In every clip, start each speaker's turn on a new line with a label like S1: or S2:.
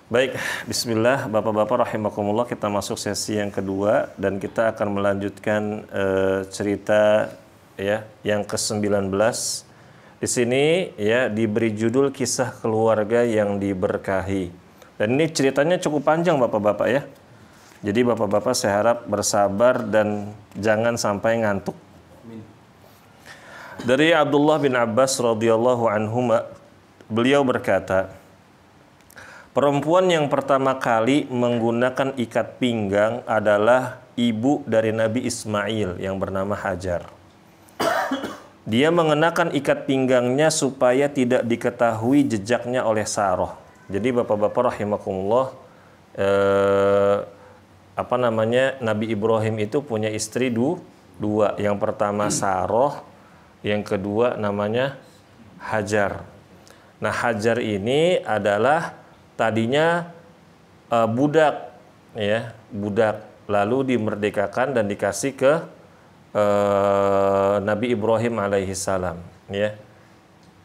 S1: Baik, bismillah, Bapak-bapak rahimakumullah, kita masuk sesi yang kedua dan kita akan melanjutkan cerita ya yang ke-19. Di sini ya diberi judul kisah keluarga yang diberkahi. Dan ini ceritanya cukup panjang Bapak-bapak ya. Jadi Bapak-bapak saya harap bersabar dan jangan sampai ngantuk. Dari Abdullah bin Abbas radhiyallahu anhuma, beliau berkata, perempuan yang pertama kali menggunakan ikat pinggang adalah ibu dari Nabi Ismail yang bernama Hajar. Dia mengenakan ikat pinggangnya supaya tidak diketahui jejaknya oleh Sarah. Jadi Bapak-bapak rahimakumullah, Nabi Ibrahim itu punya istri dua. Yang pertama Sarah, yang kedua namanya Hajar. Nah, Hajar ini adalah tadinya budak, lalu dimerdekakan dan dikasih ke Nabi Ibrahim alaihissalam, ya.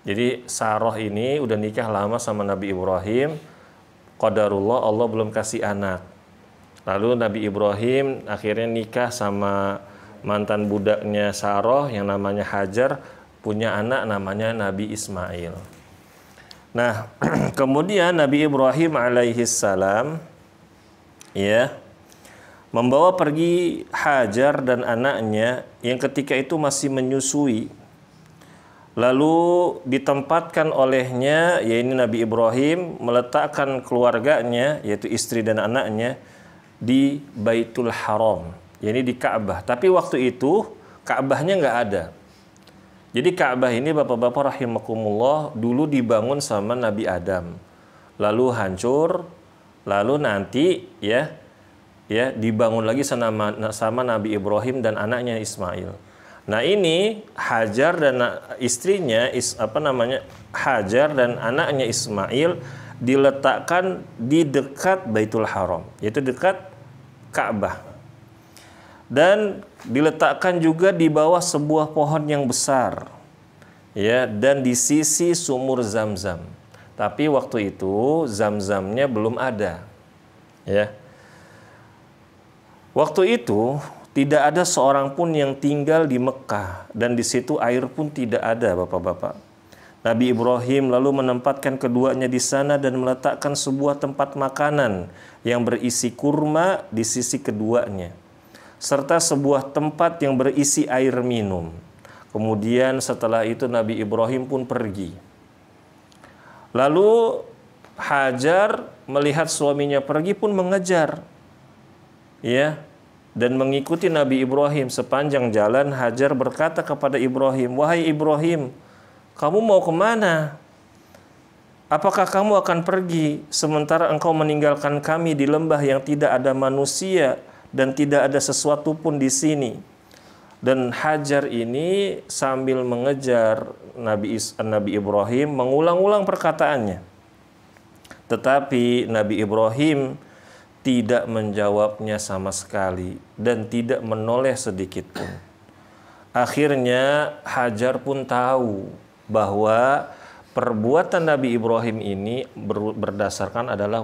S1: Jadi Sarah ini udah nikah lama sama Nabi Ibrahim, qadarullah Allah belum kasih anak. Lalu Nabi Ibrahim akhirnya nikah sama mantan budaknya Sarah yang namanya Hajar, punya anak namanya Nabi Ismail. Nah, kemudian Nabi Ibrahim alaihissalam ya membawa pergi Hajar dan anaknya yang ketika itu masih menyusui. Lalu ditempatkan olehnya, yaitu Nabi Ibrahim meletakkan keluarganya, yaitu istri dan anaknya di Baitul Haram, yaitu di Ka'bah. Tapi waktu itu Ka'bahnya nggak ada. Jadi Ka'bah ini Bapak-bapak rahimakumullah dulu dibangun sama Nabi Adam. Lalu hancur, lalu nanti ya dibangun lagi sama Nabi Ibrahim dan anaknya Ismail. Nah, ini Hajar dan istrinya Hajar dan anaknya Ismail diletakkan di dekat Baitul Haram, yaitu dekat Ka'bah. Dan diletakkan juga di bawah sebuah pohon yang besar, ya, dan di sisi sumur Zam-Zam. Tapi waktu itu Zam-Zamnya belum ada, ya. Waktu itu tidak ada seorang pun yang tinggal di Mekah dan di situ air pun tidak ada, Bapak-bapak. Nabi Ibrahim lalu menempatkan keduanya di sana dan meletakkan sebuah tempat makanan yang berisi kurma di sisi keduanya, serta sebuah tempat yang berisi air minum. Kemudian setelah itu Nabi Ibrahim pun pergi. Lalu Hajar melihat suaminya pergi pun mengejar, ya, dan mengikuti Nabi Ibrahim. Sepanjang jalan Hajar berkata kepada Ibrahim, "Wahai Ibrahim, kamu mau kemana? Apakah kamu akan pergi sementara engkau meninggalkan kami di lembah yang tidak ada manusia dan tidak ada sesuatu pun di sini?" Dan Hajar ini sambil mengejar Nabi Ibrahim mengulang-ulang perkataannya. Tetapi Nabi Ibrahim tidak menjawabnya sama sekali dan tidak menoleh sedikit pun. Akhirnya Hajar pun tahu bahwa perbuatan Nabi Ibrahim ini berdasarkan adalah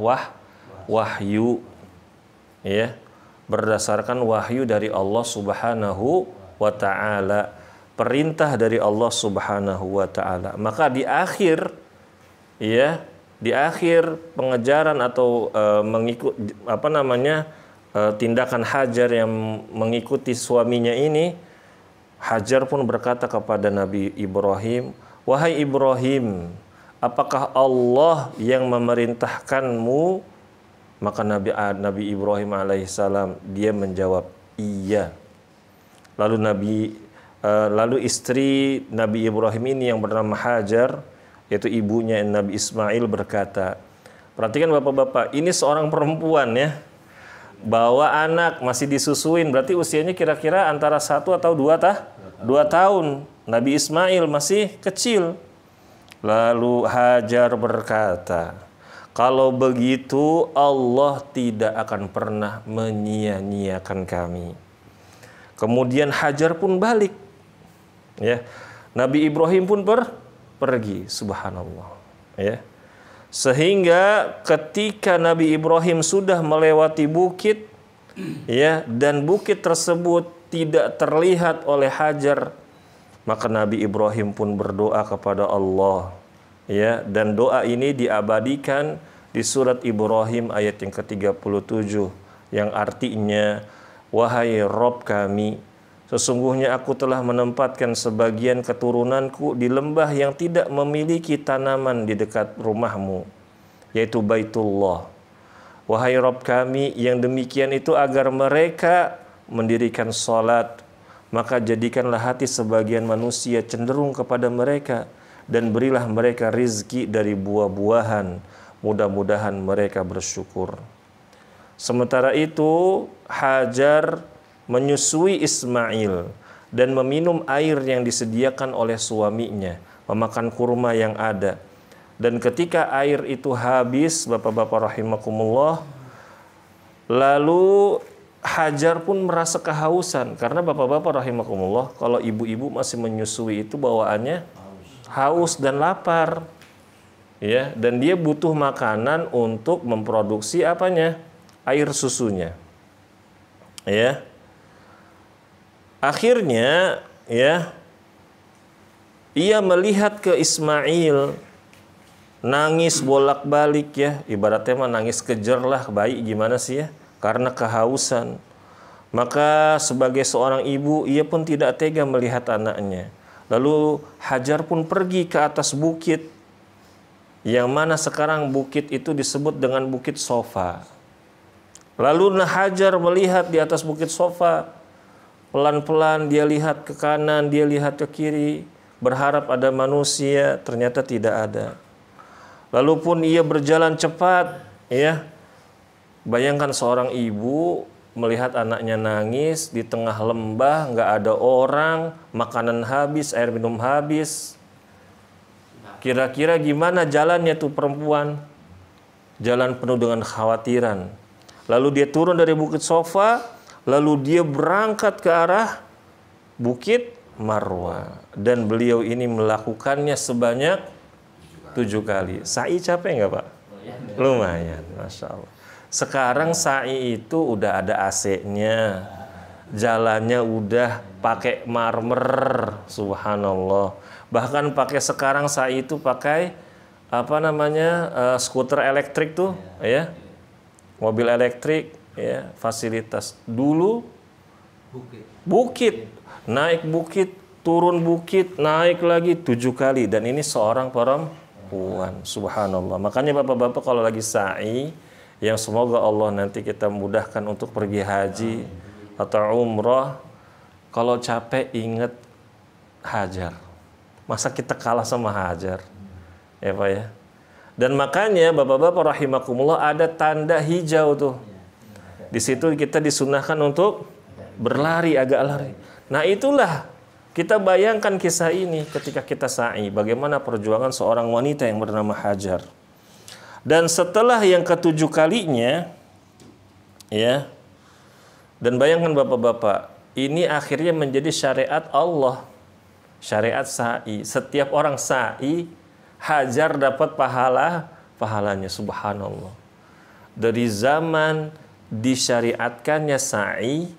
S1: wahyu, ya. Berdasarkan wahyu dari Allah Subhanahu wa ta'ala, perintah dari Allah Subhanahu wa ta'ala. Maka di akhir pengejaran atau tindakan Hajar yang mengikuti suaminya ini, Hajar pun berkata kepada Nabi Ibrahim, "Wahai Ibrahim, apakah Allah yang memerintahkanmu?" Maka Nabi Ibrahim alaihissalam dia menjawab, "Iya." Lalu istri Nabi Ibrahim ini yang bernama Hajar, yaitu ibunya Nabi Ismail, berkata, perhatikan Bapak-bapak, ini seorang perempuan ya, bawa anak masih disusuin, berarti usianya kira-kira antara 1 atau 2 tahun. Nabi Ismail masih kecil. Lalu Hajar berkata, kalau begitu Allah tidak akan pernah menyia-nyiakan kami. Kemudian Hajar pun balik, ya. Nabi Ibrahim pun pergi, subhanallah, ya. Sehingga ketika Nabi Ibrahim sudah melewati bukit, ya, dan bukit tersebut tidak terlihat oleh Hajar, maka Nabi Ibrahim pun berdoa kepada Allah, ya, dan doa ini diabadikan di surat Ibrahim ayat yang ke-37 yang artinya, wahai Rob kami, sesungguhnya aku telah menempatkan sebagian keturunanku di lembah yang tidak memiliki tanaman di dekat rumahmu, yaitu Baitullah. Wahai Rob kami, yang demikian itu agar mereka mendirikan sholat, maka jadikanlah hati sebagian manusia cenderung kepada mereka, dan berilah mereka rizki dari buah-buahan, mudah-mudahan mereka bersyukur. Sementara itu, Hajar menyusui Ismail dan meminum air yang disediakan oleh suaminya, memakan kurma yang ada. Dan ketika air itu habis, bapak-bapak rahimakumullah, lalu Hajar pun merasa kehausan. Karena bapak-bapak rahimakumullah, kalau ibu-ibu masih menyusui itu bawaannya haus dan lapar, ya, dan dia butuh makanan untuk memproduksi apanya? Air susunya, ya. Akhirnya, ya, ia melihat ke Ismail nangis bolak-balik, ya, ibaratnya mah nangis kejer lah, bayi gimana sih, ya, karena kehausan. Maka sebagai seorang ibu, ia pun tidak tega melihat anaknya. Lalu Hajar pun pergi ke atas bukit, yang mana sekarang bukit itu disebut dengan Bukit Sofa. Lalu Hajar melihat di atas Bukit Sofa, pelan-pelan dia lihat ke kanan, dia lihat ke kiri, berharap ada manusia, ternyata tidak ada. Lalu pun ia berjalan cepat, ya. Bayangkan seorang ibu melihat anaknya nangis di tengah lembah, nggak ada orang, makanan habis, air minum habis. Kira-kira gimana jalannya tuh perempuan? Jalan penuh dengan kekhawatiran. Lalu dia turun dari Bukit Sofa, lalu dia berangkat ke arah Bukit Marwah. Dan beliau ini melakukannya sebanyak 7 kali. Sa'i capek nggak Pak? Lumayan, Masya Allah. Sekarang sa'i itu udah ada AC-nya, jalannya udah pakai marmer, subhanallah. Bahkan pakai sekarang sa'i itu pakai apa namanya, skuter elektrik tuh, ya, mobil elektrik, ya, fasilitas. Dulu bukit, naik bukit, turun bukit, naik lagi 7 kali, dan ini seorang perempuan, subhanallah. Makanya bapak-bapak kalau lagi sa'i, yang semoga Allah nanti kita mudahkan untuk pergi haji atau umrah, kalau capek ingat Hajar. Masa kita kalah sama Hajar, ya Pak, ya. Dan makanya bapak-bapak rahimakumullah ada tanda hijau tuh. Di situ kita disunahkan untuk berlari, agak lari. Nah itulah, kita bayangkan kisah ini ketika kita sa'i, bagaimana perjuangan seorang wanita yang bernama Hajar. Dan setelah yang ke-7 kalinya, ya, dan bayangkan bapak-bapak, ini akhirnya menjadi syariat Allah, syariat sa'i. Setiap orang sa'i, Hajar dapat pahalanya, subhanallah. Dari zaman disyariatkannya sa'i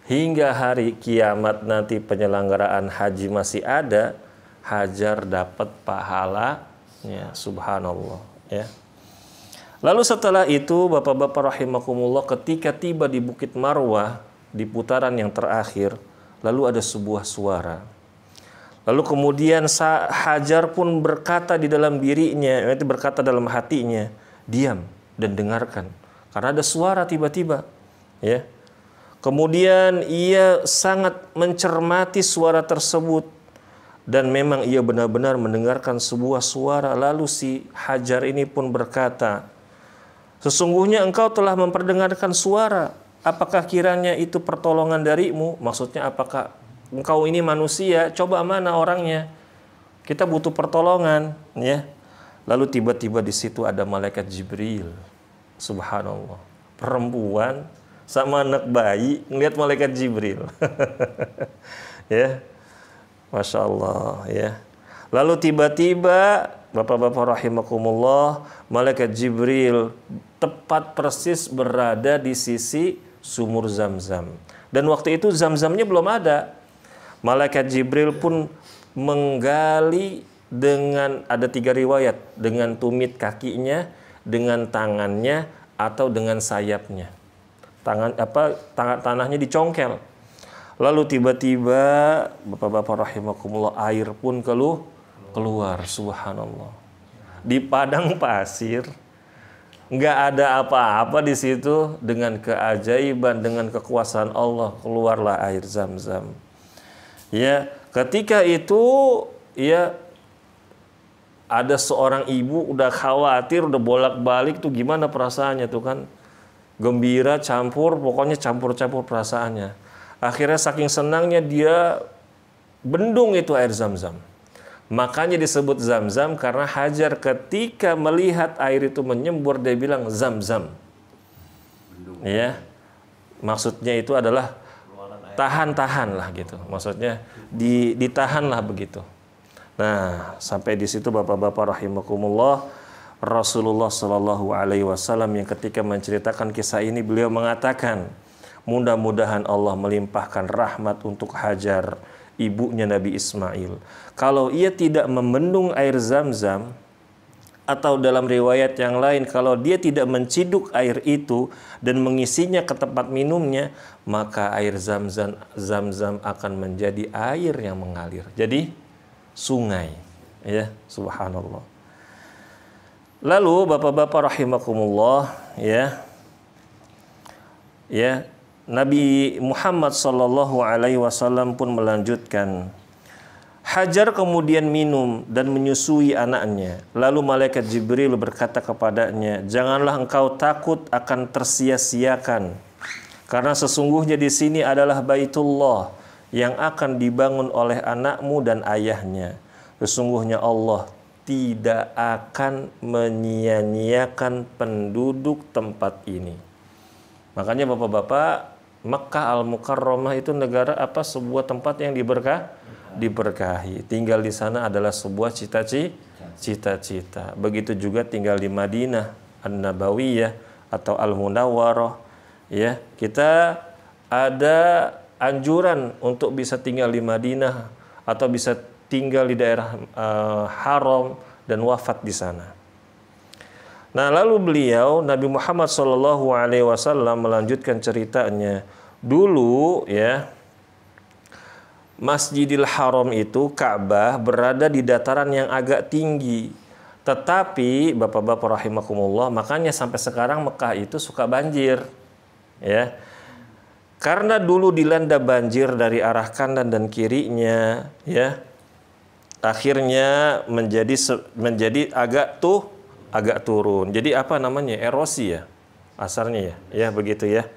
S1: hingga hari kiamat nanti penyelenggaraan haji masih ada, Hajar dapat pahalanya, subhanallah, ya. Lalu setelah itu bapak-bapak rahimakumullah, ketika tiba di Bukit Marwah di putaran yang terakhir, lalu ada sebuah suara. Lalu kemudian Hajar pun berkata di dalam dirinya, itu berkata dalam hatinya, diam dan dengarkan, karena ada suara tiba-tiba, ya. Kemudian ia sangat mencermati suara tersebut, dan memang ia benar-benar mendengarkan sebuah suara. Lalu si Hajar ini pun berkata, sesungguhnya engkau telah memperdengarkan suara. Apakah kiranya itu pertolongan darimu? Maksudnya apakah engkau ini manusia? Coba mana orangnya? Kita butuh pertolongan, ya. Lalu tiba-tiba di situ ada malaikat Jibril. Subhanallah. Perempuan sama anak bayi ngelihat malaikat Jibril. Ya. Masya Allah, ya. Lalu tiba-tiba Bapak-bapak rahimakumullah, malaikat Jibril tepat persis berada di sisi sumur Zam-Zam. Dan waktu itu Zam-Zamnya belum ada. Malaikat Jibril pun menggali dengan, ada 3 riwayat, dengan tumit kakinya, dengan tangannya, atau dengan sayapnya. Tanahnya dicongkel. Lalu tiba-tiba bapak-bapak rahimakumullah, air pun keluar, subhanallah. Di padang pasir, nggak ada apa-apa di situ, dengan keajaiban, dengan kekuasaan Allah keluarlah air Zam-Zam. Ya, ketika itu ya ada seorang ibu udah khawatir, udah bolak-balik tuh, gimana perasaannya tuh kan? Gembira campur, pokoknya campur-campur perasaannya. Akhirnya saking senangnya dia bendung itu air Zam-Zam. Makanya disebut Zam-Zam karena Hajar ketika melihat air itu menyembur, dia bilang Zam-Zam. Ya, maksudnya itu adalah tahan-tahan lah gitu. Maksudnya ditahanlah begitu. Nah, sampai di situ bapak-bapak rahimakumullah, Rasulullah Shallallahu Alaihi Wasallam yang ketika menceritakan kisah ini, beliau mengatakan, mudah-mudahan Allah melimpahkan rahmat untuk Hajar, ibunya Nabi Ismail. Kalau ia tidak membendung air Zam-Zam, atau dalam riwayat yang lain, kalau dia tidak menciduk air itu dan mengisinya ke tempat minumnya, maka air Zam-Zam akan menjadi air yang mengalir. Jadi sungai, ya, subhanallah. Lalu bapak-bapak rahimakumullah, ya, Nabi Muhammad sallallahu alaihi wasallam pun melanjutkan, Hajar kemudian minum dan menyusui anaknya. Lalu malaikat Jibril berkata kepadanya, janganlah engkau takut akan tersia-siakan, karena sesungguhnya di sini adalah Baitullah yang akan dibangun oleh anakmu dan ayahnya. Sesungguhnya Allah tidak akan menyia-nyiakan penduduk tempat ini. Makanya bapak-bapak, Mekkah Al-Mukarramah itu negara apa? Sebuah tempat yang diberkahi. Tinggal di sana adalah sebuah cita-cita. Begitu juga tinggal di Madinah An-Nabawiyah atau Al-Munawwarah. Ya, kita ada anjuran untuk bisa tinggal di Madinah atau bisa tinggal di daerah haram dan wafat di sana. Nah, lalu beliau Nabi Muhammad SAW melanjutkan ceritanya. Dulu ya, Masjidil Haram itu, Ka'bah, berada di dataran yang agak tinggi. Tetapi bapak-bapak rahimakumullah, makanya sampai sekarang Mekah itu suka banjir. Ya. Karena dulu dilanda banjir dari arah kanan dan kirinya, ya. Akhirnya menjadi agak turun. Jadi apa namanya? Erosi ya, asarnya ya. Ya begitu ya.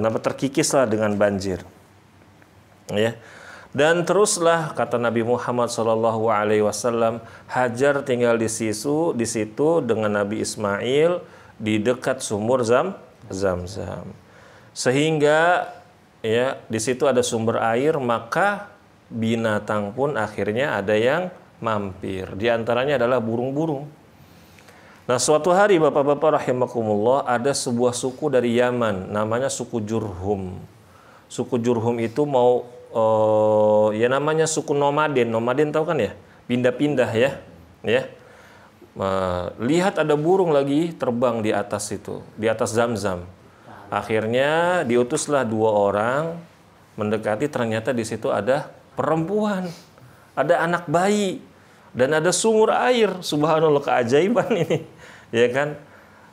S1: Terkikislah dengan banjir. Ya. Dan teruslah kata Nabi Muhammad SAW, Hajar tinggal di situ dengan Nabi Ismail di dekat sumur Zam-Zam. Sehingga ya di situ ada sumber air, maka binatang pun akhirnya ada yang mampir. Di antaranya adalah burung-burung. Nah, suatu hari bapak-bapak rahimakumullah, ada sebuah suku dari Yaman, namanya suku Jurhum. Suku Jurhum itu ya namanya suku nomaden. Nomaden tahu kan ya? Pindah-pindah ya. Lihat ada burung lagi terbang di atas itu, di atas Zam-Zam. Akhirnya diutuslah 2 orang mendekati, ternyata di situ ada perempuan, ada anak bayi, dan ada sumur air. Subhanallah, keajaiban ini, ya kan?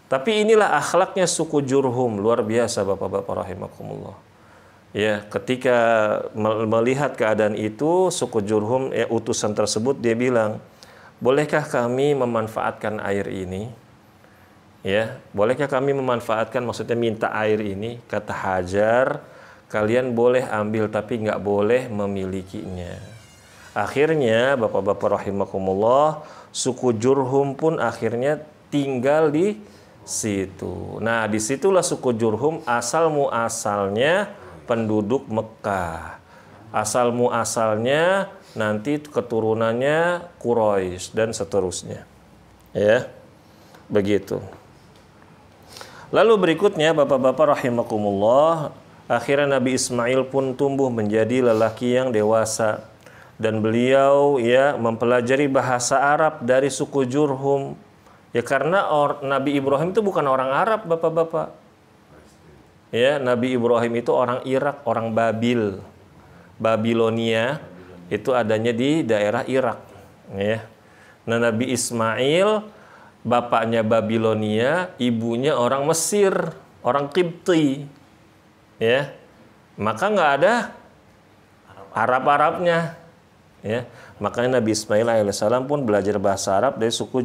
S1: Tapi inilah akhlaknya suku Jurhum, luar biasa bapak-bapak rahimakumullah. Ya, ketika melihat keadaan itu, suku Jurhum, utusan tersebut, dia bilang, bolehkah kami memanfaatkan air ini? Ya, bolehkah kami memanfaatkan, maksudnya minta air ini? Kata Hajar, kalian boleh ambil tapi nggak boleh memilikinya. Akhirnya bapak-bapak rahimakumullah, suku Jurhum pun akhirnya tinggal di situ. Nah, disitulah suku Jurhum asal muasalnya penduduk Mekah. Asal muasalnya nanti keturunannya Quraisy dan seterusnya. Ya. Begitu. Lalu berikutnya Bapak-bapak rahimakumullah, akhirnya Nabi Ismail pun tumbuh menjadi lelaki yang dewasa dan beliau ya mempelajari bahasa Arab dari suku Jurhum. Ya karena Nabi Ibrahim itu bukan orang Arab, Bapak-bapak. Ya, Nabi Ibrahim itu orang Irak, orang Babil. Babilonia itu adanya di daerah Irak, ya. Nah, Nabi Ismail bapaknya Babilonia, ibunya orang Mesir, orang Qibti. Ya. Maka nggak ada Arab-Arabnya. Ya. Makanya Nabi Ismail alaihissalam pun belajar bahasa Arab dari suku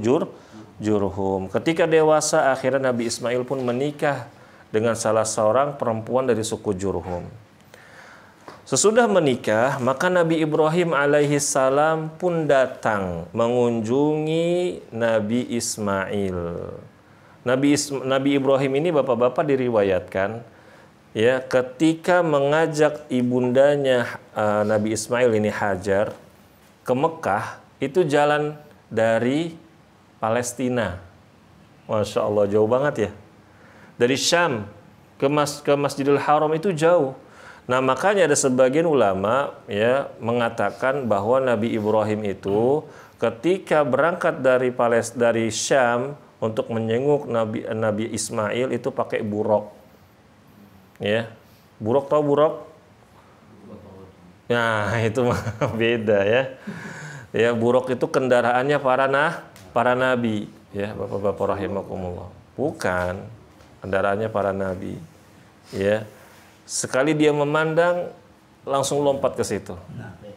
S1: Jurhum. Ketika dewasa, akhirnya Nabi Ismail pun menikah dengan salah seorang perempuan dari suku Jurhum. Sesudah menikah, maka Nabi Ibrahim alaihissalam pun datang mengunjungi Nabi Ismail. Nabi Ibrahim ini Bapak-bapak diriwayatkan ya ketika mengajak ibundanya Nabi Ismail ini Hajar ke Mekah, itu jalan dari Palestina. Masya Allah, jauh banget ya. Dari Syam ke Masjidil Haram itu jauh. Nah, makanya ada sebagian ulama ya mengatakan bahwa Nabi Ibrahim itu ketika berangkat dari Syam untuk menjenguk Nabi Ismail itu pakai buruk. Ya. Buruk, tahu buruk? Nah, itu beda ya. Ya, buruk itu kendaraannya para nabi, ya, Bapak-bapak rahimakumullah. Bukan kendaraannya para nabi. Ya. Sekali dia memandang langsung lompat ke situ.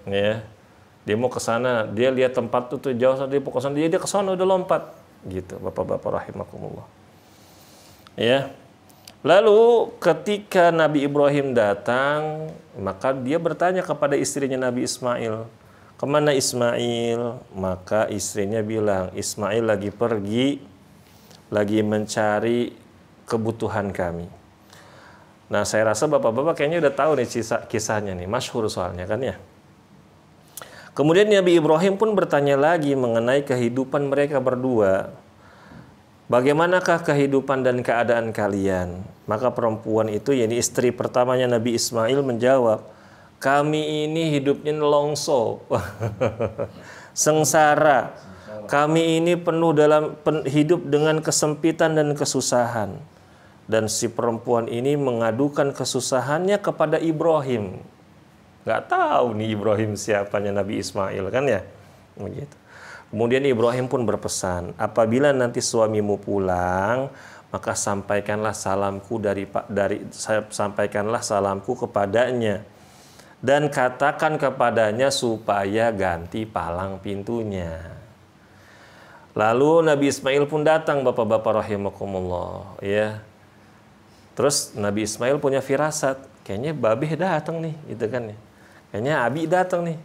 S1: Ya. Dia mau ke sana, dia lihat tempat itu jauh, dia mau ke sana, dia ke sana udah lompat. Gitu, Bapak-bapak rahimakumullah. Ya. Lalu ketika Nabi Ibrahim datang, maka dia bertanya kepada istrinya Nabi Ismail, "Kemana Ismail?" Maka istrinya bilang, "Ismail lagi pergi, lagi mencari kebutuhan kami." Nah, saya rasa Bapak-bapak kayaknya udah tahu nih kisahnya nih, masyhur soalnya kan ya. Kemudian Nabi Ibrahim pun bertanya lagi mengenai kehidupan mereka berdua. "Bagaimanakah kehidupan dan keadaan kalian?" Maka perempuan itu, yakni istri pertamanya Nabi Ismail menjawab, "Kami ini hidupnya nelongso, sengsara. Kami ini hidup dengan kesempitan dan kesusahan." Dan si perempuan ini mengadukan kesusahannya kepada Ibrahim. Nggak tahu nih Ibrahim siapanya Nabi Ismail kan ya. Begitu. Kemudian Ibrahim pun berpesan, "Apabila nanti suamimu pulang, maka sampaikanlah salamku kepadanya dan katakan kepadanya supaya ganti palang pintunya." Lalu Nabi Ismail pun datang, Bapak-bapak rahimakumullah, ya. Terus Nabi Ismail punya firasat, kayaknya babeh datang nih, gitu kan ya. Kayaknya Abi datang nih.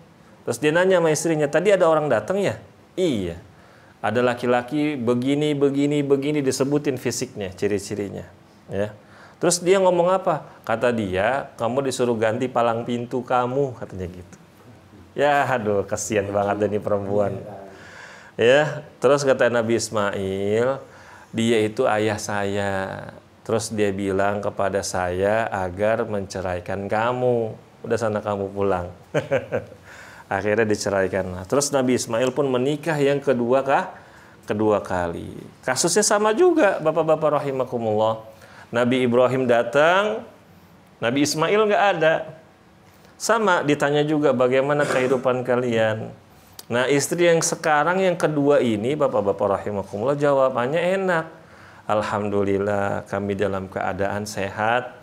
S1: Terus dia nanya sama istrinya, "Tadi ada orang datang ya?" "Iya. Ada laki-laki begini disebutin fisiknya, ciri-cirinya." Ya. Terus dia ngomong apa? Kata dia, "Kamu disuruh ganti palang pintu kamu," katanya gitu. Ya, aduh, kasihan banget ini perempuan. Ya, terus kata Nabi Ismail, "Dia itu ayah saya. Terus dia bilang kepada saya agar menceraikan kamu. Udah sana kamu pulang." Akhirnya diceraikan. Terus Nabi Ismail pun menikah yang kedua kali. Kasusnya sama juga, Bapak-bapak rahimakumullah. Nabi Ibrahim datang, Nabi Ismail nggak ada. Sama, ditanya juga bagaimana kehidupan kalian. Nah, istri yang sekarang yang kedua ini, Bapak-bapak rahimakumullah, jawabannya enak. "Alhamdulillah, kami dalam keadaan sehat,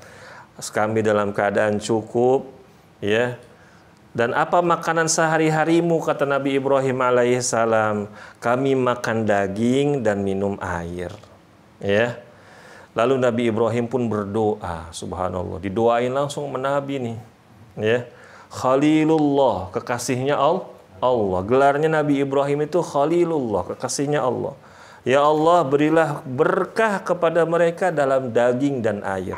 S1: kami dalam keadaan cukup, ya. Dan apa makanan sehari-harimu?" Kata Nabi Ibrahim alaihissalam, "Kami makan daging dan minum air." Ya. Lalu Nabi Ibrahim pun berdoa, subhanallah, didoain langsung sama Nabi nih. Ya. Khalilullah, kekasihnya Allah. Gelarnya Nabi Ibrahim itu Khalilullah, kekasihnya Allah. "Ya Allah, berilah berkah kepada mereka dalam daging dan air."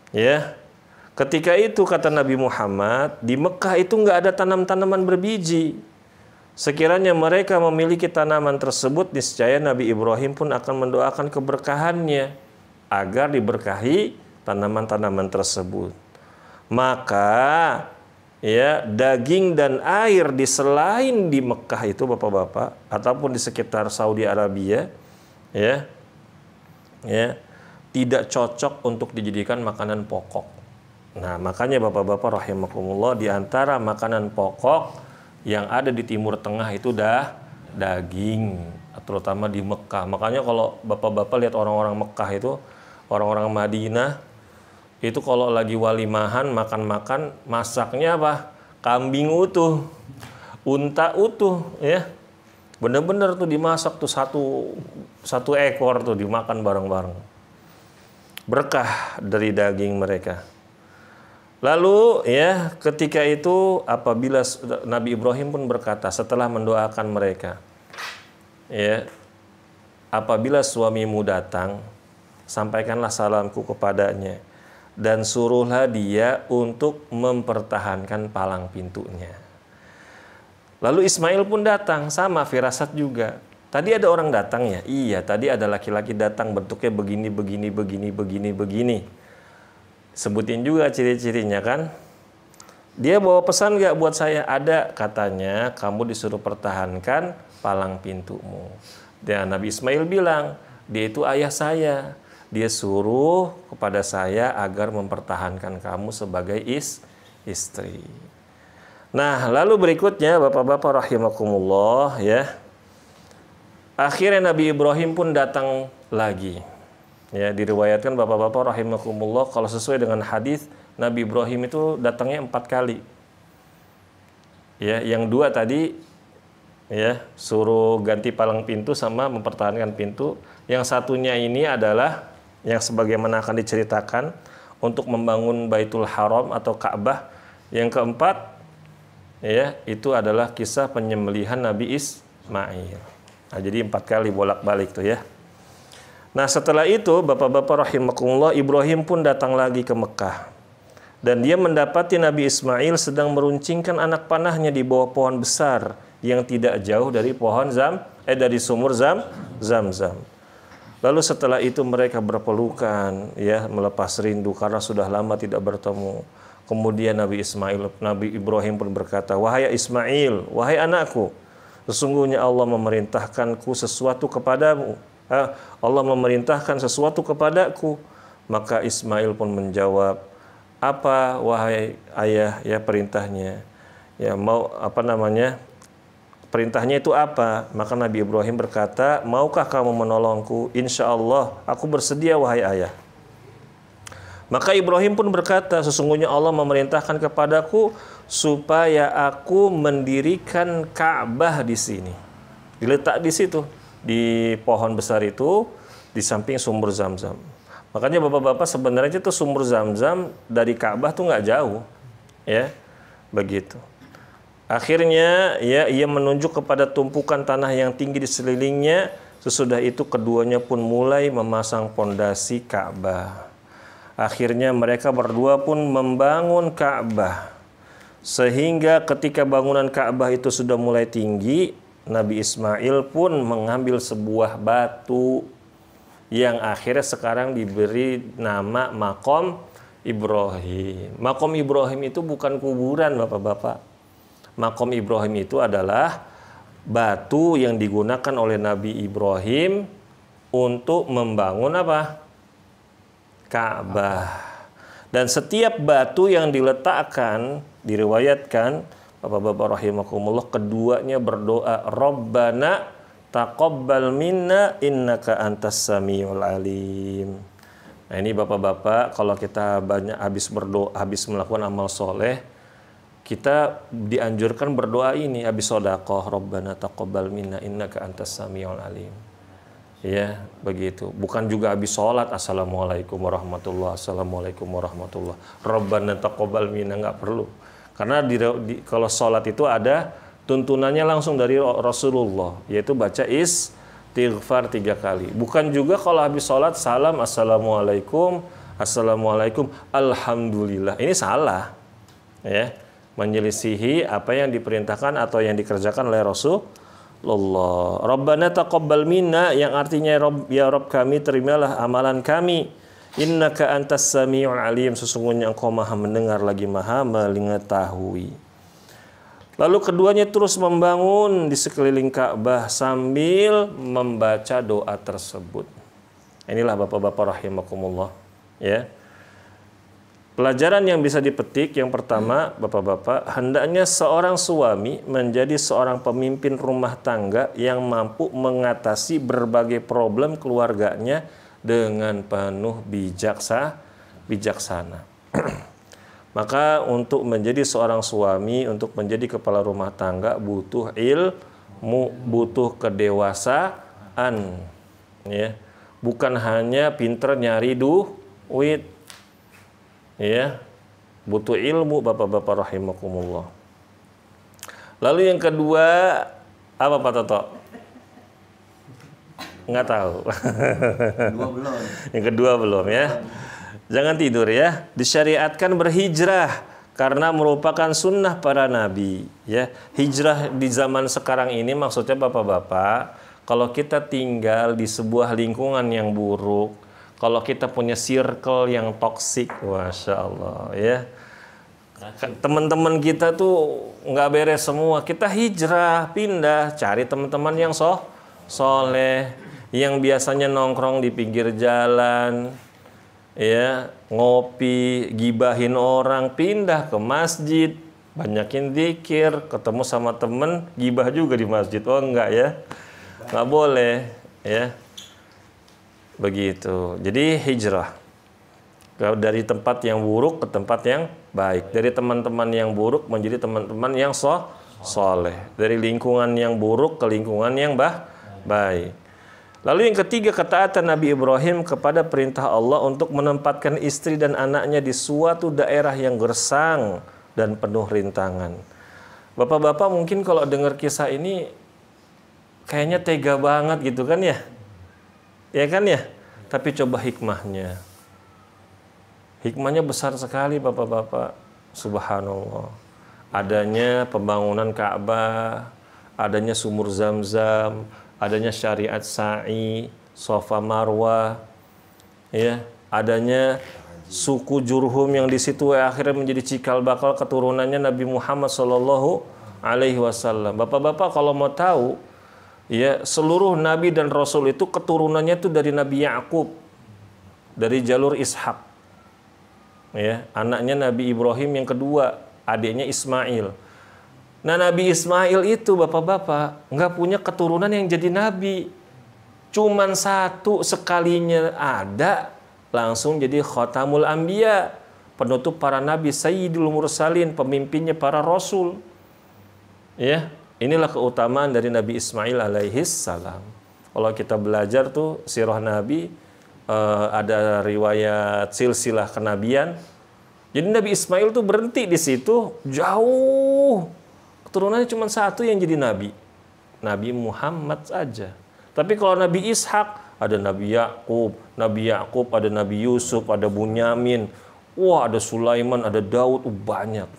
S1: Ya. Ketika itu kata Nabi Muhammad, di Mekah itu nggak ada tanam-tanaman berbiji. Sekiranya mereka memiliki tanaman tersebut, niscaya Nabi Ibrahim pun akan mendoakan keberkahannya agar diberkahi tanaman-tanaman tersebut. Maka ya, daging dan air di selain di Mekah itu Bapak-bapak ataupun di sekitar Saudi Arabia ya tidak cocok untuk dijadikan makanan pokok. Nah, makanya Bapak-bapak rahimakumullah, di antara makanan pokok yang ada di Timur Tengah itu daging, terutama di Mekah. Makanya kalau Bapak-bapak lihat orang-orang Mekah itu, orang-orang Madinah itu kalau lagi walimahan makan-makan, masaknya apa? Kambing utuh, unta utuh ya. Bener-bener tuh dimasak tuh satu ekor tuh dimakan bareng-bareng. Berkah dari daging mereka. Lalu ya, ketika itu apabila Nabi Ibrahim pun berkata setelah mendoakan mereka, ya, apabila suamimu datang, sampaikanlah salamku kepadanya dan suruhlah dia untuk mempertahankan palang pintunya. Lalu Ismail pun datang, sama firasat juga. Tadi ada orang datang ya? Iya, tadi ada laki-laki datang bentuknya begini. Sebutin juga ciri-cirinya kan. Dia bawa pesan gak buat saya? Ada, katanya kamu disuruh pertahankan palang pintumu. Dan Nabi Ismail bilang, dia itu ayah saya. Dia suruh kepada saya agar mempertahankan kamu sebagai istri. Nah, lalu berikutnya Bapak-bapak rahimakumullah ya. Akhirnya Nabi Ibrahim pun datang lagi. Ya, diriwayatkan Bapak-bapak rahimakumullah, kalau sesuai dengan hadis Nabi Ibrahim itu datangnya 4 kali. Ya, yang 2 tadi ya, suruh ganti palang pintu sama mempertahankan pintu. Yang satunya ini adalah yang sebagaimana akan diceritakan untuk membangun Baitul Haram atau Ka'bah. Yang keempat ya, itu adalah kisah penyembelihan Nabi Ismail. Nah, jadi 4 kali bolak-balik tuh ya. Nah, setelah itu Bapak-bapak rahimakumullah, Ibrahim pun datang lagi ke Mekah. Dan dia mendapati Nabi Ismail sedang meruncingkan anak panahnya di bawah pohon besar yang tidak jauh dari dari sumur Zamzam. Lalu setelah itu mereka berpelukan ya, melepas rindu karena sudah lama tidak bertemu. Kemudian Nabi Ibrahim pun berkata, "Wahai Ismail, wahai anakku, sesungguhnya Allah memerintahkanku sesuatu kepadamu. Allah memerintahkan sesuatu kepadaku." Maka Ismail pun menjawab, "Apa wahai ayah ya perintahnya?" Ya, perintahnya itu apa? Maka Nabi Ibrahim berkata, "Maukah kamu menolongku? Insya Allah aku bersedia wahai ayah." Maka Ibrahim pun berkata, "Sesungguhnya Allah memerintahkan kepadaku supaya aku mendirikan Ka'bah di sini." Diletak di situ, di pohon besar itu, di samping sumur Zamzam. Makanya Bapak-bapak, sebenarnya itu sumur Zamzam dari Ka'bah tuh nggak jauh, ya, begitu. Akhirnya ya, ia menunjuk kepada tumpukan tanah yang tinggi di sekelilingnya. Sesudah itu keduanya pun mulai memasang pondasi Ka'bah. Akhirnya mereka berdua pun membangun Ka'bah. Sehingga ketika bangunan Ka'bah itu sudah mulai tinggi, Nabi Ismail pun mengambil sebuah batu yang akhirnya sekarang diberi nama Maqam Ibrahim. Maqam Ibrahim itu bukan kuburan, Bapak-bapak. Maqam Ibrahim itu adalah batu yang digunakan oleh Nabi Ibrahim untuk membangun apa? Ka'bah. Dan setiap batu yang diletakkan, diriwayatkan Bapak-bapak rahimakumullah, keduanya berdoa, "Rabbana taqabbal minna innaka antas samiul alim." Nah, ini Bapak-bapak, kalau kita banyak habis berdoa, habis melakukan amal soleh, kita dianjurkan berdoa ini habis sedekah, "Rabbana taqabbal minna innaka antas samiul alim." Ya, begitu. Bukan juga habis sholat, "Assalamualaikum warahmatullahi assalamualaikum warahmatullahi Rabbana taqabbal minna." Nggak perlu. Karena kalau sholat itu ada tuntunannya langsung dari Rasulullah, yaitu baca istighfar 3 kali. Bukan juga kalau habis sholat salam, "Assalamualaikum Assalamualaikum, alhamdulillah. Ini salah. Ya, menyelisihi apa yang diperintahkan atau yang dikerjakan oleh Rasulullah. Rabbana taqabbal minna, yang artinya ya Rabb kami, terimalah amalan kami. Innaka antas sami'ul alim, sesungguhnya Engkau Maha mendengar lagi Maha mengetahui. Lalu keduanya terus membangun di sekeliling Ka'bah sambil membaca doa tersebut. Inilah Bapak-bapak rahimakumullah, ya. Pelajaran yang bisa dipetik yang pertama, Bapak-bapak, hendaknya seorang suami menjadi seorang pemimpin rumah tangga yang mampu mengatasi berbagai problem keluarganya dengan penuh bijaksana. Maka untuk menjadi seorang suami, untuk menjadi kepala rumah tangga butuh ilmu, butuh kedewasaan, ya. Bukan hanya pinter nyari duit. Ya, butuh ilmu Bapak-bapak rahimakumullah. Lalu yang kedua apa Pak Toto? Nggak tahu. Yang kedua belum ya. Jangan tidur ya. Disyariatkan berhijrah karena merupakan sunnah para nabi. Ya, hijrah di zaman sekarang ini maksudnya Bapak-bapak, kalau kita tinggal di sebuah lingkungan yang buruk, kalau kita punya circle yang toksik, Masya Allah ya, teman-teman kita tuh nggak beres semua, kita hijrah, pindah, cari teman-teman yang soleh, yang biasanya nongkrong di pinggir jalan, ya, ngopi, gibahin orang, pindah ke masjid, banyakin zikir, ketemu sama temen, gibah juga di masjid. Oh enggak ya, nggak boleh ya. Begitu. Jadi hijrah dari tempat yang buruk ke tempat yang baik, dari teman-teman yang buruk menjadi teman-teman yang soleh, dari lingkungan yang buruk ke lingkungan yang baik. Lalu yang ketiga, ketaatan Nabi Ibrahim kepada perintah Allah untuk menempatkan istri dan anaknya di suatu daerah yang gersang dan penuh rintangan. Bapak-bapak mungkin kalau dengar kisah ini kayaknya tega banget gitu kan ya? Ya kan ya? Tapi coba hikmahnya. Hikmahnya besar sekali Bapak-bapak. Subhanallah. Adanya pembangunan Ka'bah, adanya sumur Zam-Zam, adanya syariat sa'i, Safa Marwah, ya, adanya suku Jurhum yang di situ akhirnya menjadi cikal bakal keturunannya Nabi Muhammad SAW. Bapak-bapak kalau mau tahu, ya, seluruh nabi dan rasul itu keturunannya itu dari Nabi Yakub, dari jalur Ishak. Ya, anaknya Nabi Ibrahim yang kedua, adiknya Ismail. Nah, Nabi Ismail itu Bapak-bapak nggak punya keturunan yang jadi nabi. Cuman satu, sekalinya ada langsung jadi Khatamul Anbiya, penutup para nabi, Sayyidul Mursalin, pemimpinnya para rasul. Ya. Inilah keutamaan dari Nabi Ismail alaihis salam. Kalau kita belajar tuh sirah Nabi, ada riwayat silsilah kenabian. Jadi Nabi Ismail tuh berhenti di situ, jauh. Keturunannya cuma satu yang jadi nabi, Nabi Muhammad saja. Tapi kalau Nabi Ishak, ada Nabi Yakub, ada Nabi Yusuf, ada Bunyamin, wah, ada Sulaiman, ada Daud, banyak.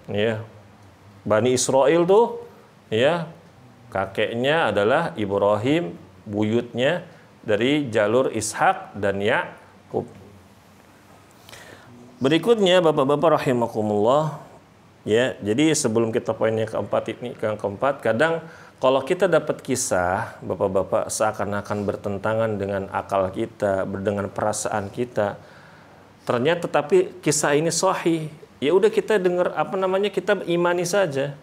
S1: Ya. Bani Israel tuh, ya, kakeknya adalah Ibrahim, buyutnya dari jalur Ishak dan Yakub. Berikutnya Bapak-bapak rahimakumullah, ya, jadi sebelum kita poin yang keempat, kadang kalau kita dapat kisah Bapak-bapak seakan-akan bertentangan dengan akal kita, dengan perasaan kita, ternyata tapi kisah ini sahih. Ya udah kita dengar kita imani saja.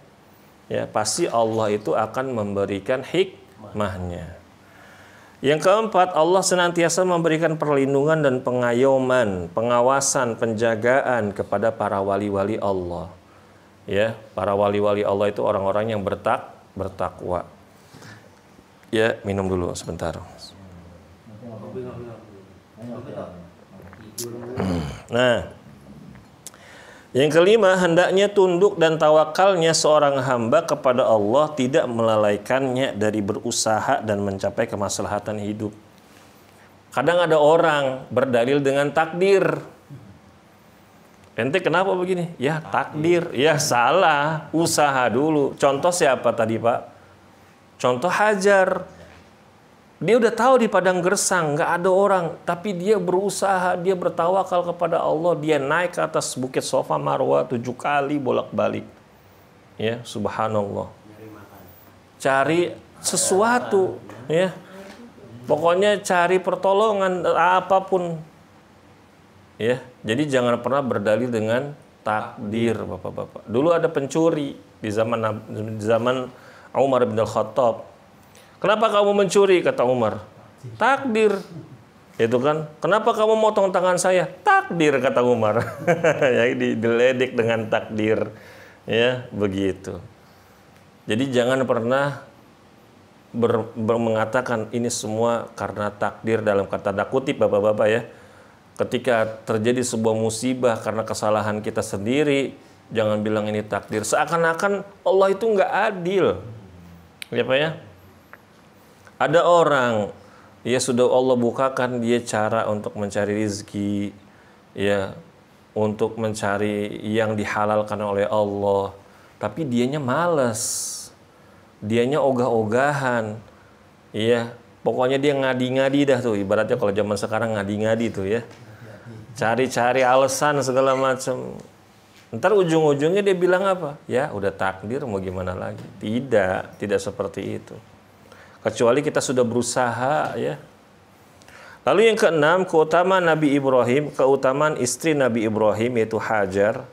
S1: Ya, pasti Allah itu akan memberikan hikmahnya. Yang keempat, Allah senantiasa memberikan perlindungan dan pengayoman, pengawasan, penjagaan kepada para wali-wali Allah. Ya, para wali-wali Allah itu orang-orang yang bertakwa. Ya, minum dulu sebentar. Nah, yang kelima, hendaknya tunduk dan tawakalnya seorang hamba kepada Allah tidak melalaikannya dari berusaha dan mencapai kemaslahatan hidup. Kadang ada orang berdalil dengan takdir. Ente kenapa begini? Ya takdir. Ya salah. Usaha dulu. Contoh siapa tadi Pak? Contoh Hajar. Dia udah tahu di padang gersang nggak ada orang, tapi dia berusaha, dia bertawakal kepada Allah, dia naik ke atas bukit Safa Marwa 7 kali bolak-balik. Ya, subhanallah. Cari sesuatu, ya. Pokoknya cari pertolongan apapun. Ya, jadi jangan pernah berdalil dengan takdir, Bapak-bapak. Dulu ada pencuri di zaman Umar bin Al-Khattab. Kenapa kamu mencuri? Kata Umar. Takdir. Itu kan. Kenapa kamu motong tangan saya? Takdir, kata Umar. Ya, diledek dengan takdir. Ya, begitu. Jadi jangan pernah mengatakan ini semua karena takdir dalam kata tanda kutip, Bapak-bapak ya. Ketika terjadi sebuah musibah karena kesalahan kita sendiri, jangan bilang ini takdir. Seakan-akan Allah itu nggak adil. Ya Pak ya. Ada orang, ya sudah Allah bukakan dia cara untuk mencari rezeki, ya, untuk mencari yang dihalalkan oleh Allah, tapi dianya malas, dianya ogah-ogahan, ya, pokoknya dia ngadi-ngadi dah tuh, ibaratnya kalau zaman sekarang ngadi-ngadi tuh ya, cari-cari alasan segala macam. Ntar ujung-ujungnya dia bilang apa? Ya udah takdir, mau gimana lagi? Tidak seperti itu. Kecuali kita sudah berusaha ya. Lalu yang keenam, keutamaan Nabi Ibrahim, keutamaan istri Nabi Ibrahim yaitu Hajar,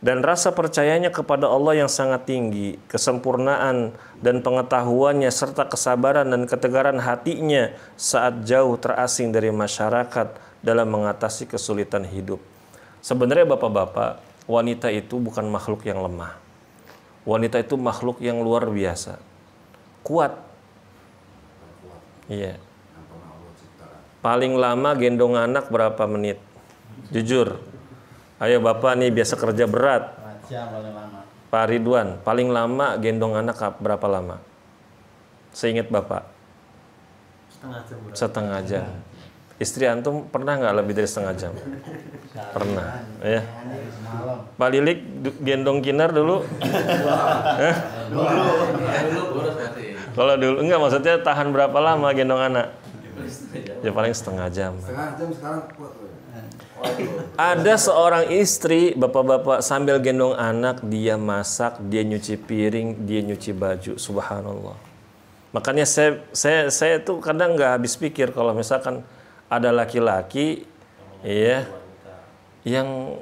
S1: dan rasa percayanya kepada Allah yang sangat tinggi, kesempurnaan dan pengetahuannya serta kesabaran dan ketegaran hatinya saat jauh terasing dari masyarakat dalam mengatasi kesulitan hidup. Sebenarnya Bapak-bapak, wanita itu bukan makhluk yang lemah. Wanita itu makhluk yang luar biasa. Kuat. Iya. Paling lama gendong anak berapa menit? Jujur. Ayo Bapak nih biasa kerja berat. Pak Ridwan, paling lama gendong anak berapa lama? Seingat Bapak? Setengah jam. Istri antum pernah nggak lebih dari setengah jam? Pernah. Ya. Pak Lilik gendong Kinar dulu? Kalau dulu enggak, maksudnya tahan berapa lama gendong anak? Ya paling setengah jam. Setengah jam sekarang kuat. Ada seorang istri, Bapak-bapak, sambil gendong anak, dia masak, dia nyuci piring, dia nyuci baju. Subhanallah. Makanya saya tuh kadang nggak habis pikir kalau misalkan ada laki-laki, ya, yang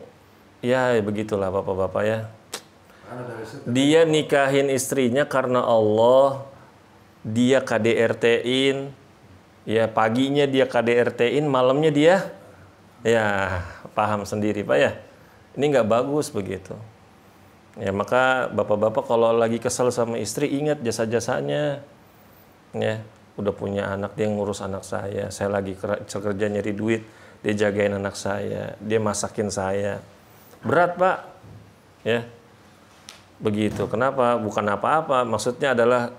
S1: ya begitulah Bapak-bapak ya. Dia nikahin istrinya karena Allah. Dia KDRT-in, ya paginya dia KDRT-in, malamnya dia, ya paham sendiri Pak ya. Ini nggak bagus begitu. Ya maka Bapak-bapak kalau lagi kesel sama istri, ingat jasa-jasanya. Ya, udah punya anak, dia ngurus anak saya lagi kerja nyari duit, dia jagain anak saya, dia masakin saya. Berat Pak. Ya. Begitu. Kenapa? Bukan apa-apa. Maksudnya adalah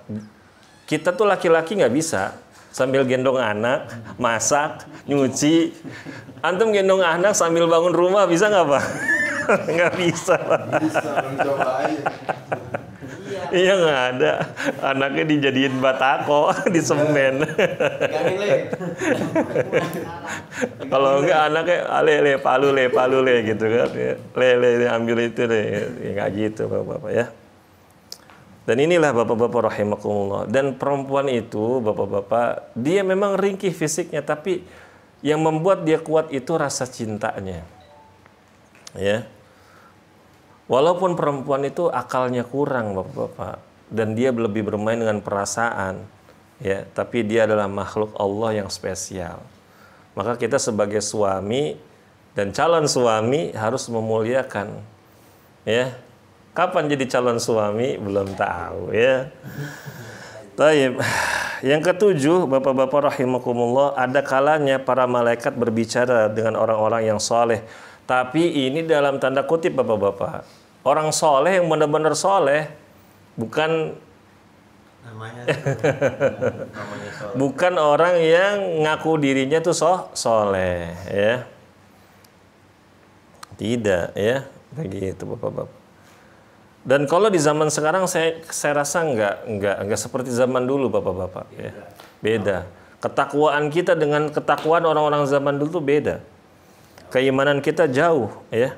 S1: kita tuh laki-laki nggak bisa sambil gendong anak, masak, nyuci. Antum gendong anak sambil bangun rumah bisa nggak Pak? Nggak bisa Pak. Iya nggak ada. Anaknya dijadiin batako di semen. Kalau enggak anaknya palu le gitu kan. Le ambil itu deh. Ya, nggak gitu Bapak-bapak ya. Dan inilah Bapak-bapak rahimakumullah. Dan perempuan itu Bapak-bapak, dia memang ringkih fisiknya, tapi yang membuat dia kuat itu rasa cintanya. Ya. Walaupun perempuan itu akalnya kurang Bapak-bapak, dan dia lebih bermain dengan perasaan, ya, tapi dia adalah makhluk Allah yang spesial. Maka kita sebagai suami dan calon suami harus memuliakan, ya. Kapan jadi calon suami? Belum tahu ya. Taib. Yang ketujuh, Bapak-bapak rahimakumullah, ada kalanya para malaikat berbicara dengan orang-orang yang soleh. Tapi ini dalam tanda kutip Bapak-bapak. Orang soleh yang benar-benar soleh, bukan
S2: Namanya soleh.
S1: Bukan orang yang ngaku dirinya tuh soleh, ya. Tidak, ya. Begitu Bapak-bapak. Dan kalau di zaman sekarang saya rasa nggak seperti zaman dulu Bapak-bapak, ya. Beda. Ketakwaan kita dengan ketakwaan orang-orang zaman dulu tuh beda. Keimanan kita jauh, ya.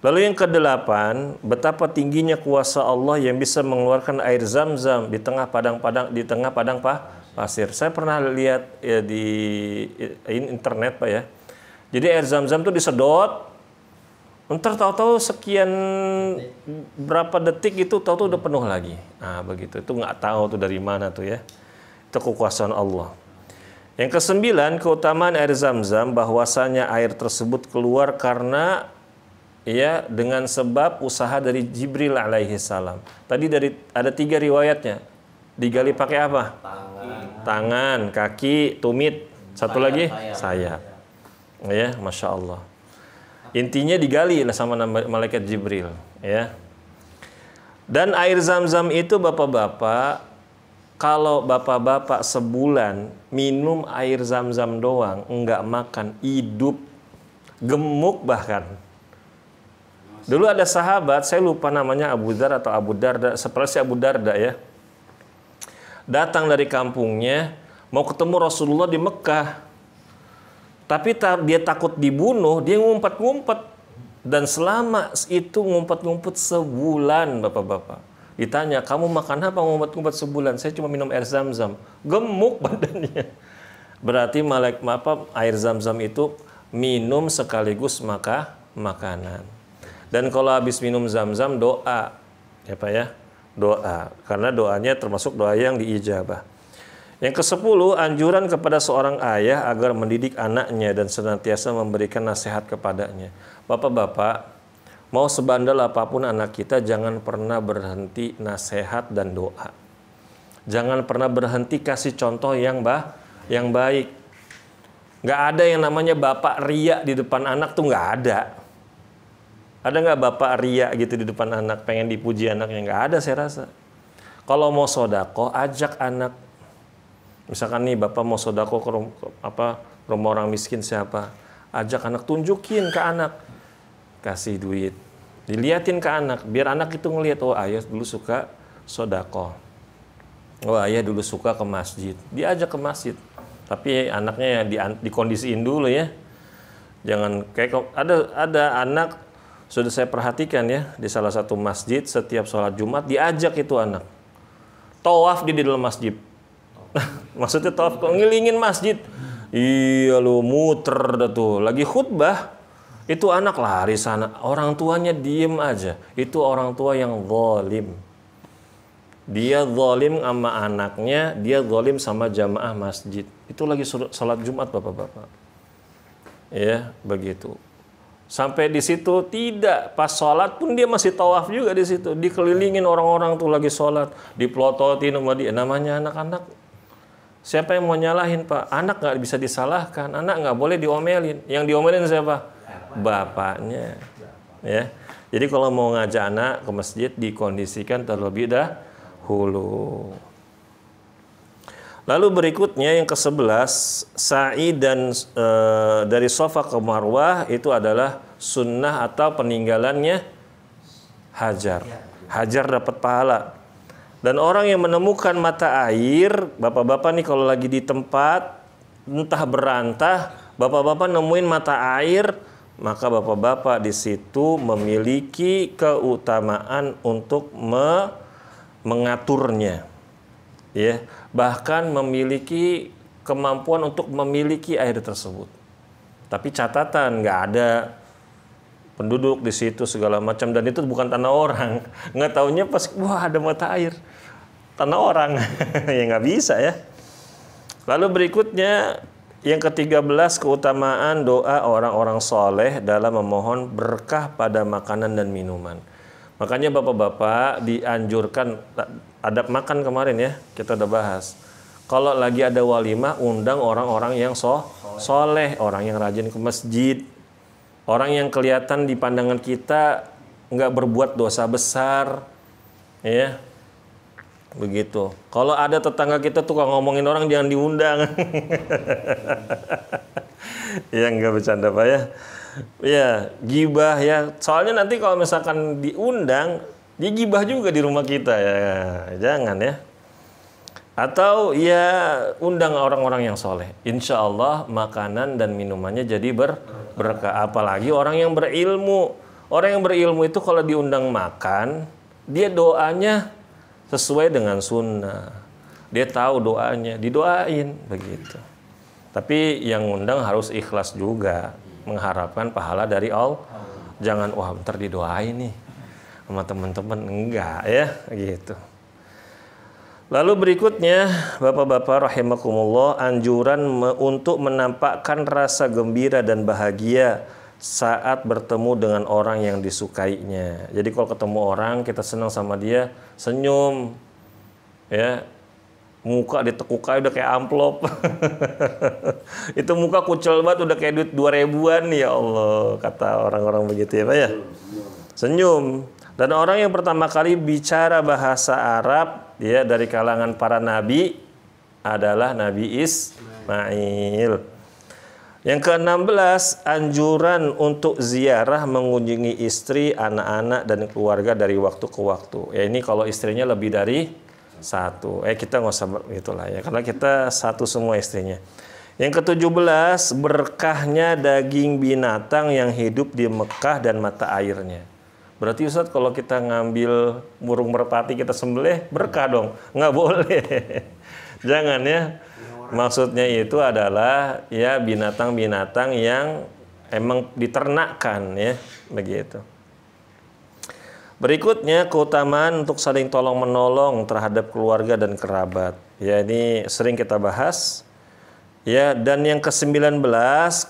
S1: Lalu yang kedelapan, betapa tingginya kuasa Allah yang bisa mengeluarkan air Zam-Zam di tengah padang pasir. Saya pernah lihat ya di internet Pak ya. Jadi air Zam-Zam itu disedot, ntar tahu-tahu sekian berapa detik itu tahu-tahu udah penuh lagi. Nah begitu, itu nggak tahu tuh dari mana tuh ya. Itu kekuasaan Allah. Yang kesembilan, keutamaan air Zam-Zam, bahwasanya air tersebut keluar karena ya dengan sebab usaha dari Jibril alaihi salam. Tadi ada 3 riwayatnya. Digali pakai apa? Tangan, kaki, tumit. Satu lagi sayap. Ya, Masya Allah. Intinya digali lah sama malaikat Jibril, ya. Dan air Zam-Zam itu Bapak-bapak, kalau Bapak-bapak sebulan minum air Zam-Zam doang, enggak makan, hidup, gemuk bahkan. Dulu ada sahabat, saya lupa namanya Abu Dzar atau Abu Darda, seperti Abu Darda ya. Datang dari kampungnya, mau ketemu Rasulullah di Mekah. Tapi dia takut dibunuh, dia ngumpet-ngumpet. Dan selama itu ngumpet-ngumpet sebulan, Bapak-bapak. Ditanya, kamu makan apa ngumpet-ngumpet sebulan? Saya cuma minum air Zam-Zam. Gemuk badannya. Berarti air Zam-Zam itu minum sekaligus makanan. Dan kalau habis minum Zam-Zam, doa. Ya Pak ya? Doa. Karena doanya termasuk doa yang diijabah. Yang ke-10, anjuran kepada seorang ayah agar mendidik anaknya dan senantiasa memberikan nasihat kepadanya. Bapak-bapak, mau sebandel apapun anak kita, jangan pernah berhenti nasihat dan doa. Jangan pernah berhenti kasih contoh yang baik. Nggak ada yang namanya bapak ria di depan anak tuh nggak ada. Ada nggak bapak ria gitu di depan anak, pengen dipuji anaknya? Nggak ada saya rasa. Kalau mau sodako, ajak anak. Misalkan nih bapak mau sodako ke rumah orang miskin siapa, ajak anak, tunjukin ke anak, kasih duit, diliatin ke anak, biar anak itu ngelihat, oh ayah dulu suka sodako, oh ayah dulu suka ke masjid, diajak ke masjid, tapi anaknya ya dikondisiin dulu ya, jangan kayak ada anak sudah saya perhatikan ya di salah satu masjid setiap sholat Jumat diajak itu anak, tawaf di dalam masjid. Maksudnya tawaf ngelilingin masjid. Iya lu muter dah tuh. Lagi khutbah, itu anak lari sana. Orang tuanya diem aja. Itu orang tua yang zalim. Dia zalim sama anaknya, dia zalim sama jamaah masjid. Itu lagi sholat Jumat Bapak-bapak. Ya, begitu. Sampai di situ tidak, pas sholat pun dia masih tawaf juga di situ. Dikelilingin orang-orang tuh lagi sholat, dipelototin sama dia. Namanya anak-anak. Siapa yang mau nyalahin Pak? Anak nggak bisa disalahkan, anak nggak boleh diomelin. Yang diomelin siapa? Bapaknya. Ya. Jadi kalau mau ngajak anak ke masjid dikondisikan terlebih dahulu. Lalu berikutnya yang ke-11, sa'i dan dari Safa ke Marwah itu adalah sunnah atau peninggalannya hajar. Hajar dapat pahala. Dan orang yang menemukan mata air, bapak-bapak nih kalau lagi di tempat, entah berantah, bapak-bapak nemuin mata air, maka bapak-bapak di situ memiliki keutamaan untuk mengaturnya. Ya, bahkan memiliki kemampuan untuk memiliki air tersebut. Tapi catatan, nggak ada penduduk di situ segala macam, dan itu bukan tanah orang. Nggak taunya pas wah ada mata air tanah orang. Ya nggak bisa ya. Lalu berikutnya yang ke-13, keutamaan doa orang-orang soleh dalam memohon berkah pada makanan dan minuman. Makanya bapak-bapak dianjurkan, adab makan kemarin ya kita udah bahas, kalau lagi ada walimah undang orang-orang yang soleh, orang yang rajin ke masjid, orang yang kelihatan di pandangan kita nggak berbuat dosa besar, ya. Begitu. Kalau ada tetangga kita tukang ngomongin orang jangan diundang. Ya nggak bercanda Pak ya. Ya gibah ya. Soalnya nanti kalau misalkan diundang, dia gibah juga di rumah kita ya. Jangan ya. Atau ya undang orang-orang yang soleh. Insya Allah makanan dan minumannya jadi berkah. Apalagi orang yang berilmu. Orang yang berilmu itu kalau diundang makan, dia doanya sesuai dengan sunnah. Dia tahu doanya, didoain begitu. Tapi yang undang harus ikhlas juga, mengharapkan pahala dari Allah. Jangan wah bentar didoain nih sama teman-teman, enggak ya gitu. Lalu berikutnya Bapak-bapak rahimakumullah, anjuran untuk menampakkan rasa gembira dan bahagia saat bertemu dengan orang yang disukainya. Jadi kalau ketemu orang kita senang sama dia, senyum ya, muka ditekuk udah kayak amplop. Itu muka kucel banget udah kayak duit 2000-an ya Allah, kata orang-orang begitu ya Pak ya. Senyum. Dan orang yang pertama kali bicara bahasa Arab ya dari kalangan para nabi adalah Nabi Ismail. Yang ke-16, anjuran untuk ziarah mengunjungi istri, anak-anak, dan keluarga dari waktu ke waktu. Ya ini kalau istrinya lebih dari satu. Kita nggak usah itulah ya, karena kita satu semua istrinya. Yang ke-17, berkahnya daging binatang yang hidup di Mekah dan mata airnya. Berarti Ustaz kalau kita ngambil burung merpati kita sembelih, berkah dong? Nggak boleh. Jangan ya. Maksudnya itu adalah ya binatang-binatang yang emang diternakkan ya, begitu. Berikutnya keutamaan untuk saling tolong menolong terhadap keluarga dan kerabat. Ya ini sering kita bahas. Ya dan yang ke-19,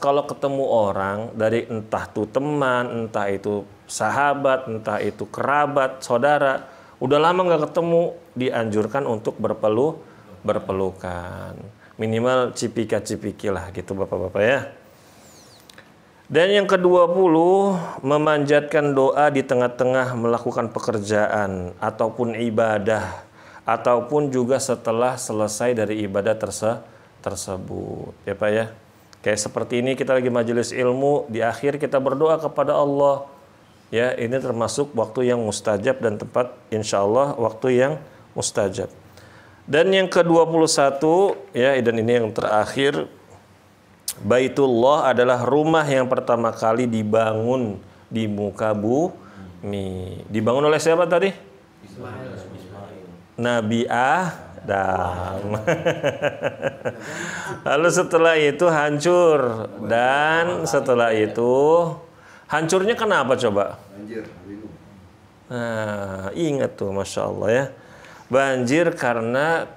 S1: kalau ketemu orang dari entah itu teman, entah itu sahabat, entah itu kerabat, saudara, udah lama nggak ketemu, dianjurkan untuk berpelukan. Minimal cipika-cipiki lah gitu Bapak-bapak ya. Dan yang ke-20, memanjatkan doa di tengah-tengah melakukan pekerjaan ataupun ibadah, ataupun juga setelah selesai dari ibadah tersebut ya Pak ya. Kayak seperti ini kita lagi majelis ilmu, di akhir kita berdoa kepada Allah ya, ini termasuk waktu yang mustajab dan tepat insya Allah waktu yang mustajab. Dan yang ke-21 ya, dan ini yang terakhir, Baitullah adalah rumah yang pertama kali dibangun di muka bumi. Dibangun oleh siapa tadi? Nabi Adam. Lalu setelah itu hancur, dan setelah itu hancurnya kenapa coba? Nah, ingat tuh Masya Allah ya. Banjir karena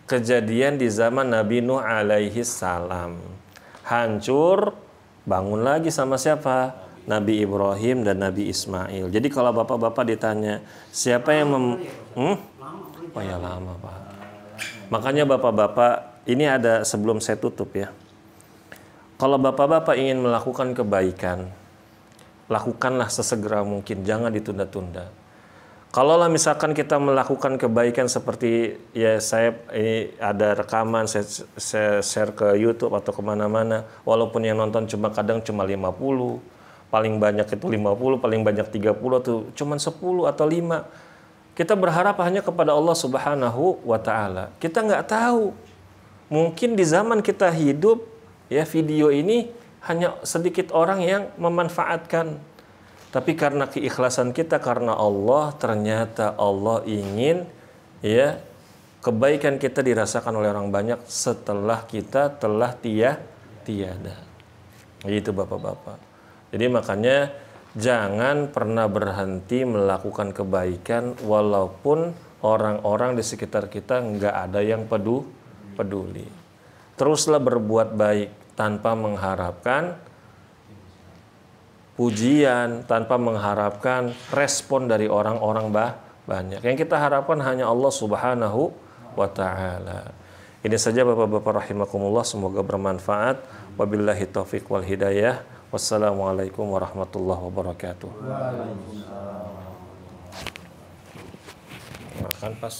S1: kejadian di zaman Nabi Nuh alaihi salam. Hancur, bangun lagi sama siapa? Nabi Ibrahim dan Nabi Ismail. Jadi kalau bapak-bapak ditanya, siapa yang Oh ya lama Pak. Makanya bapak-bapak, ini ada sebelum saya tutup ya. Kalau bapak-bapak ingin melakukan kebaikan, lakukanlah sesegera mungkin, jangan ditunda-tunda. Kalaulah misalkan kita melakukan kebaikan seperti ya saya ini ada rekaman saya share ke YouTube atau kemana-mana, walaupun yang nonton kadang cuma 50, paling banyak itu 50, paling banyak 30 tuh cuma 10 atau 5. Kita berharap hanya kepada Allah Subhanahu wa Ta'ala. Kita nggak tahu, mungkin di zaman kita hidup ya video ini hanya sedikit orang yang memanfaatkan. Tapi karena keikhlasan kita karena Allah, ternyata Allah ingin ya kebaikan kita dirasakan oleh orang banyak setelah kita telah tiada. Itu Bapak-bapak. Jadi makanya jangan pernah berhenti melakukan kebaikan walaupun orang-orang di sekitar kita nggak ada yang peduli. Teruslah berbuat baik tanpa mengharapkan pujian, tanpa mengharapkan respon dari orang-orang banyak. Yang kita harapkan hanya Allah Subhanahu wa Ta'ala. Ini saja Bapak-bapak rahimakumullah, semoga bermanfaat. Wabillahi taufiq wal hidayah. Wassalamualaikum warahmatullahi wabarakatuh. makan pas